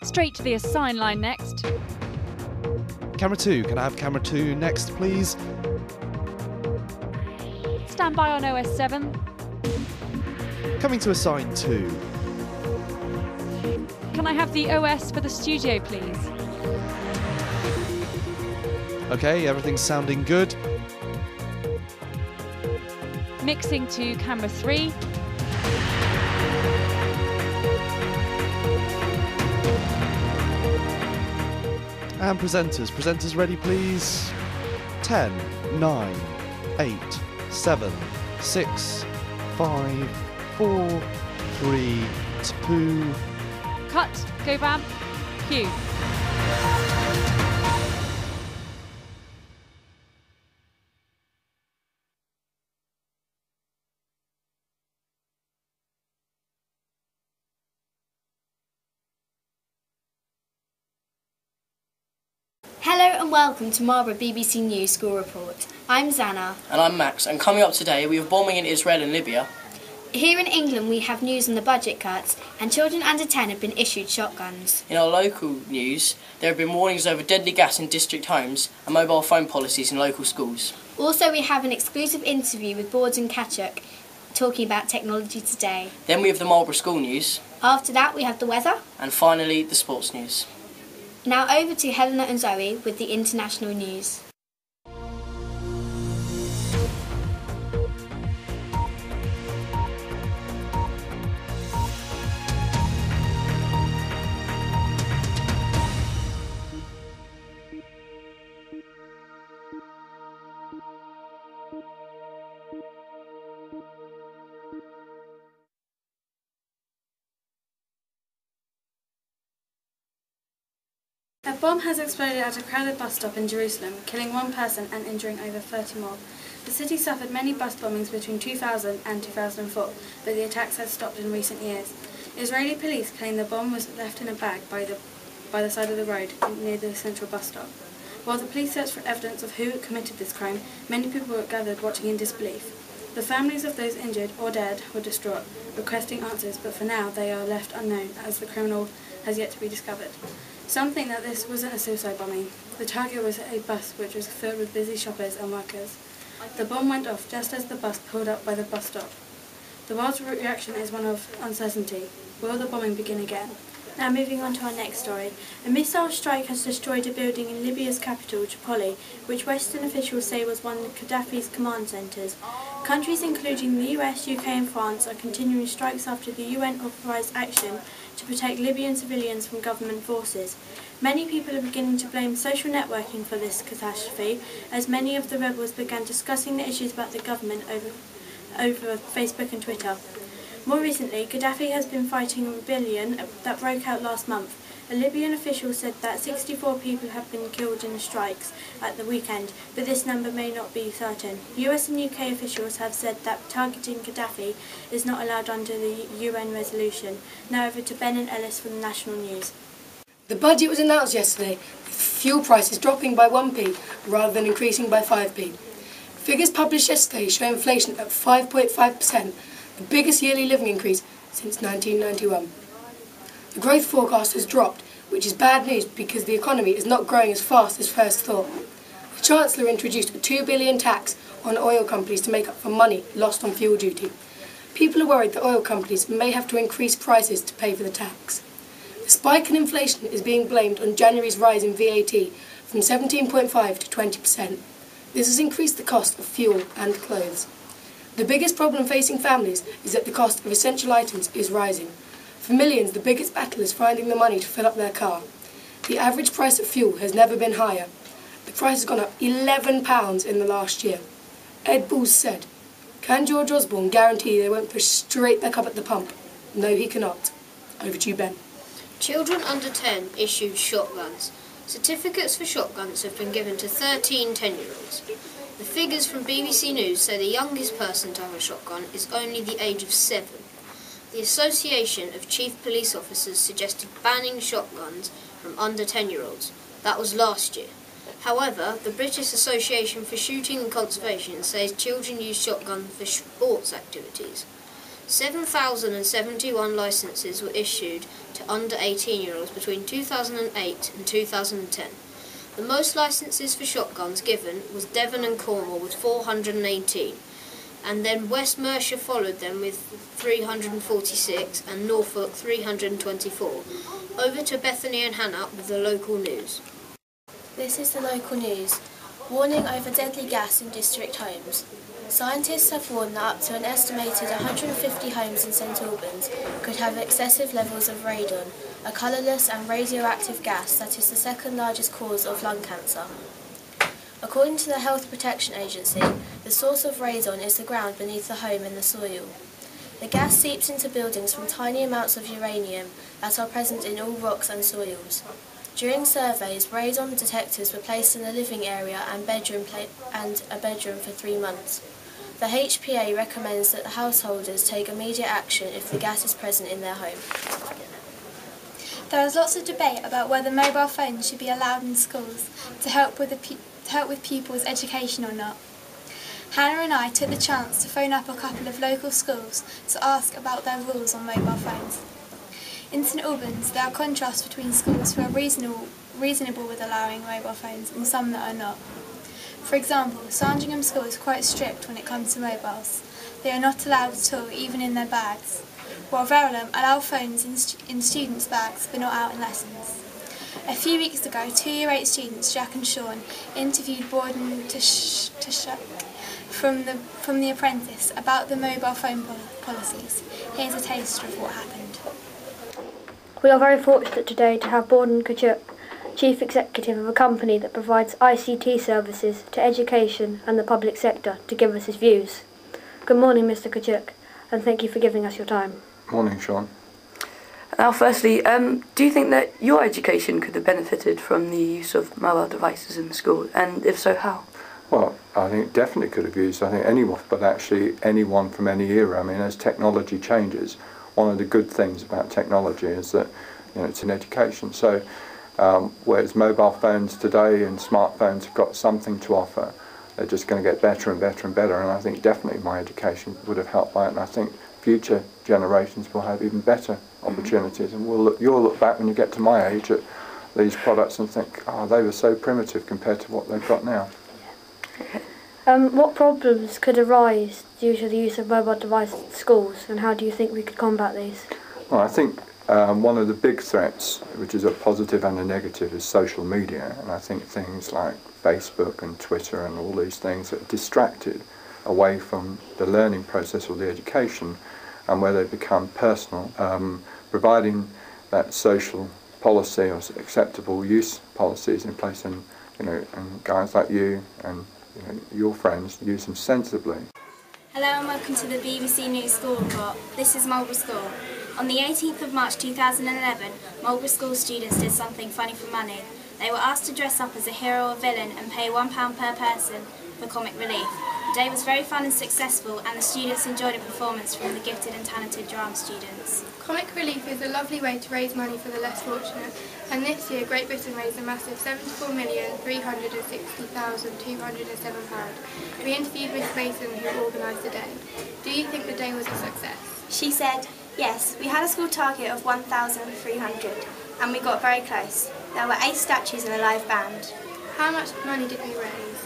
Straight to the assign line next. Camera 2, can I have camera 2 next, please? Stand by on OS 7. Coming to assign 2. Can I have the OS for the studio, please? Okay, everything's sounding good. Mixing to camera 3. And presenters ready, please. 10, 9, 8, 7, 6, 5, 4, 3, 2. Cut, go vamp, cue. Hello and welcome to Marlborough BBC News School Report. I'm Zana. And I'm Max, and coming up today we have bombing in Israel and Libya. Here in England we have news on the budget cuts, and children under 10 have been issued shotguns. In our local news, there have been warnings over deadly gas in district homes and mobile phone policies in local schools. Also we have an exclusive interview with Boards and Kachuk talking about technology today. Then we have the Marlborough school news. After that we have the weather. And finally, the sports news. Now over to Helena and Zoe with the international news. A bomb has exploded at a crowded bus stop in Jerusalem, killing one person and injuring over 30 more. The city suffered many bus bombings between 2000 and 2004, but the attacks have stopped in recent years. Israeli police claim the bomb was left in a bag by the side of the road near the central bus stop. While the police searched for evidence of who committed this crime, many people were gathered watching in disbelief. The families of those injured or dead were distraught, requesting answers, but for now they are left unknown as the criminal has yet to be discovered. Some think that this wasn't a suicide bombing. The target was a bus which was filled with busy shoppers and workers. The bomb went off just as the bus pulled up by the bus stop. The world's reaction is one of uncertainty. Will the bombing begin again? Now moving on to our next story. A missile strike has destroyed a building in Libya's capital, Tripoli, which Western officials say was one of Gaddafi's command centres. Countries including the US, UK and France are continuing strikes after the UN authorised action to protect Libyan civilians from government forces. Many people are beginning to blame social networking for this catastrophe, as many of the rebels began discussing the issues about the government over Facebook and Twitter. More recently, Gaddafi has been fighting a rebellion that broke out last month. A Libyan official said that 64 people have been killed in the strikes at the weekend, but this number may not be certain. US and UK officials have said that targeting Gaddafi is not allowed under the UN resolution. Now over to Ben and Ellis from the National News. The budget was announced yesterday, with fuel prices dropping by 1p rather than increasing by 5p. Figures published yesterday show inflation at 5.5%, the biggest yearly living increase since 1991. The growth forecast has dropped, which is bad news because the economy is not growing as fast as first thought. The Chancellor introduced a $2 billion tax on oil companies to make up for money lost on fuel duty. People are worried that oil companies may have to increase prices to pay for the tax. The spike in inflation is being blamed on January's rise in VAT from 17.5% to 20%. This has increased the cost of fuel and clothes. The biggest problem facing families is that the cost of essential items is rising. For millions, the biggest battle is finding the money to fill up their car. The average price of fuel has never been higher. The price has gone up £11 in the last year. Ed Balls said, "Can George Osborne guarantee they won't push straight back up at the pump?" No, he cannot. Over to you, Ben. Children under 10 issued shotguns. Certificates for shotguns have been given to 13 10-year-olds. The figures from BBC News say the youngest person to have a shotgun is only the age of 7. The Association of Chief Police Officers suggested banning shotguns from under 10-year-olds. That was last year. However, the British Association for Shooting and Conservation says children use shotguns for sports activities. 7,071 licences were issued to under 18-year-olds between 2008 and 2010. The most licences for shotguns given was Devon and Cornwall with 418, and then West Mercia followed them with 346 and Norfolk 324. Over to Bethany and Hannah with the local news. This is the local news. Warning over deadly gas in district homes. Scientists have warned that up to an estimated 150 homes in St Albans could have excessive levels of radon, a colourless and radioactive gas that is the second largest cause of lung cancer. According to the Health Protection Agency, the source of radon is the ground beneath the home in the soil. The gas seeps into buildings from tiny amounts of uranium that are present in all rocks and soils. During surveys, radon detectors were placed in the living area and a bedroom for 3 months. The HPA recommends that the householders take immediate action if the gas is present in their home. There is lots of debate about whether mobile phones should be allowed in schools to help with pupils' education or not. Hannah and I took the chance to phone up a couple of local schools to ask about their rules on mobile phones. In St Albans, there are contrasts between schools who are reasonable with allowing mobile phones and some that are not. For example, Sandringham School is quite strict when it comes to mobiles. They are not allowed at all, even in their bags, while Verulam allow phones in students' bags but not out in lessons. A few weeks ago, 2 Year 8 students, Jack and Sean, interviewed Borden from The Apprentice about the mobile phone policies. Here's a taster of what happened. We are very fortunate today to have Borden Kachuk, Chief Executive of a company that provides ICT services to education and the public sector, to give us his views. Good morning, Mr. Kachuk, and thank you for giving us your time. Morning, Sean. Now, firstly, do you think that your education could have benefited from the use of mobile devices in school, and if so, how? Well, I think it definitely could have used, I think anyone, but actually anyone from any era. I mean, as technology changes, one of the good things about technology is that, you know, it's in education. So, whereas mobile phones today and smartphones have got something to offer, they're just going to get better and better and better, and I think definitely my education would have helped by it, and I think future generations will have even better opportunities, and you'll look back when you get to my age at these products and think, oh, they were so primitive compared to what they've got now. What problems could arise due to the use of mobile devices in schools, and how do you think we could combat these? Well, I think one of the big threats, which is a positive and a negative, is social media, and I think things like Facebook and Twitter and all these things that are distracted away from the learning process or the education, and where they become personal, providing that social policy or acceptable use policies in place, and and guys like you and your friends use them sensibly. Hello and welcome to the BBC News School Report. This is Marlborough School. On the 18th of March 2011, Marlborough School students did something funny for money. They were asked to dress up as a hero or villain and pay £1 per person for comic relief. The day was very fun and successful, and the students enjoyed a performance from the gifted and talented drama students. Comic relief is a lovely way to raise money for the less fortunate, and this year Great Britain raised a massive £74,360,207. We interviewed Miss Mason, who organised the day. Do you think the day was a success? She said, yes, we had a school target of 1,300 and we got very close. There were 8 statues and a live band. How much money did we raise?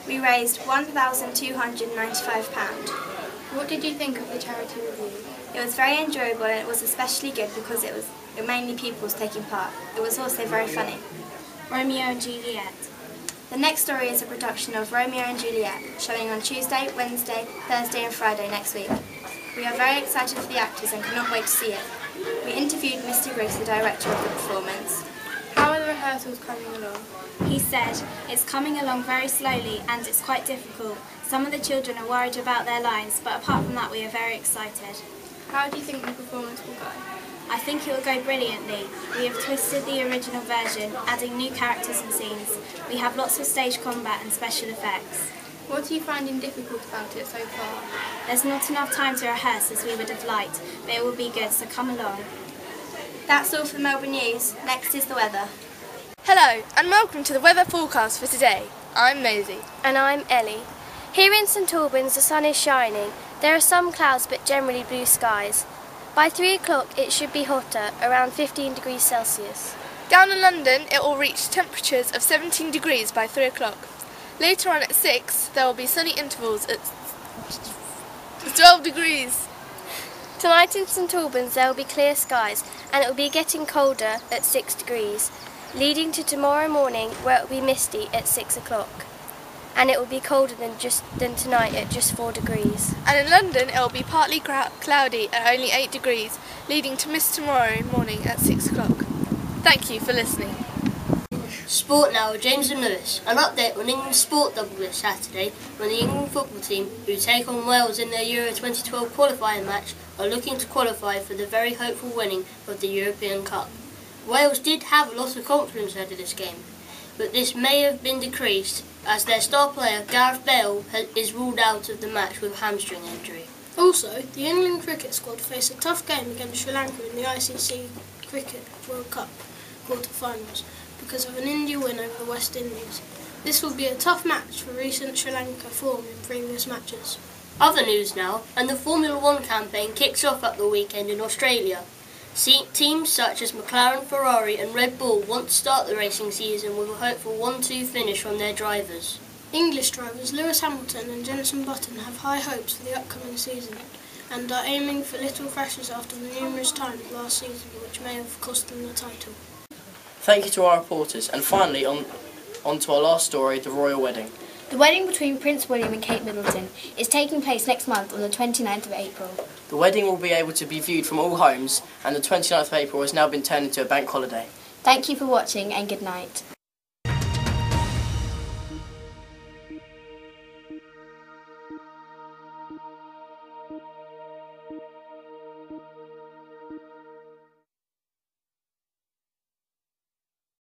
We raised £1,295. What did you think of the charity review? It was very enjoyable, and it was especially good because it was mainly pupils taking part. It was also very funny. Romeo and Juliet. The next story is a production of Romeo and Juliet, showing on Tuesday, Wednesday, Thursday and Friday next week. We are very excited for the actors and cannot wait to see it. We interviewed Mr. Griggs, the director of the performance. How are the rehearsals coming along? He said, it's coming along very slowly and it's quite difficult. Some of the children are worried about their lines, but apart from that we are very excited. How do you think the performance will go? I think it will go brilliantly. We have twisted the original version, adding new characters and scenes. We have lots of stage combat and special effects. What are you finding difficult about it so far? There's not enough time to rehearse as we would have liked, but it will be good, so come along. That's all for the Melbourne News. Next is the weather. Hello and welcome to the weather forecast for today. I'm Maisie. And I'm Ellie. Here in St Albans the sun is shining. There are some clouds but generally blue skies. By 3 o'clock it should be hotter, around 15 degrees Celsius. Down in London it will reach temperatures of 17 degrees by 3 o'clock. Later on at 6 there will be sunny intervals at 12 degrees. Tonight in St Albans there will be clear skies and it will be getting colder at 6 degrees, leading to tomorrow morning where it will be misty at 6 o'clock. And it will be colder than tonight at just 4 degrees. And in London it will be partly cloudy at only 8 degrees, leading to mist tomorrow morning at 6 o'clock. Thank you for listening. Sport now with James and Lewis. An update on England's sport double this Saturday when the England football team, who take on Wales in their Euro 2012 qualifying match, are looking to qualify for the very hopeful winning of the European Cup. Wales did have a lot of confidence ahead of this game, but this may have been decreased as their star player Gareth Bale is ruled out of the match with a hamstring injury. Also, the England cricket squad face a tough game against Sri Lanka in the ICC Cricket World Cup quarter-finals because of an India win over the West Indies. This will be a tough match for recent Sri Lanka form in previous matches. Other news now, and the Formula 1 campaign kicks off at the weekend in Australia. Teams such as McLaren, Ferrari and Red Bull want to start the racing season with a hopeful 1-2 finish from their drivers. English drivers Lewis Hamilton and Jenson Button have high hopes for the upcoming season and are aiming for little crashes after the numerous times last season which may have cost them the title. Thank you to our reporters, and finally on to our last story, the royal wedding. The wedding between Prince William and Kate Middleton is taking place next month on the 29th of April. The wedding will be able to be viewed from all homes, and the 29th of April has now been turned into a bank holiday. Thank you for watching and good night.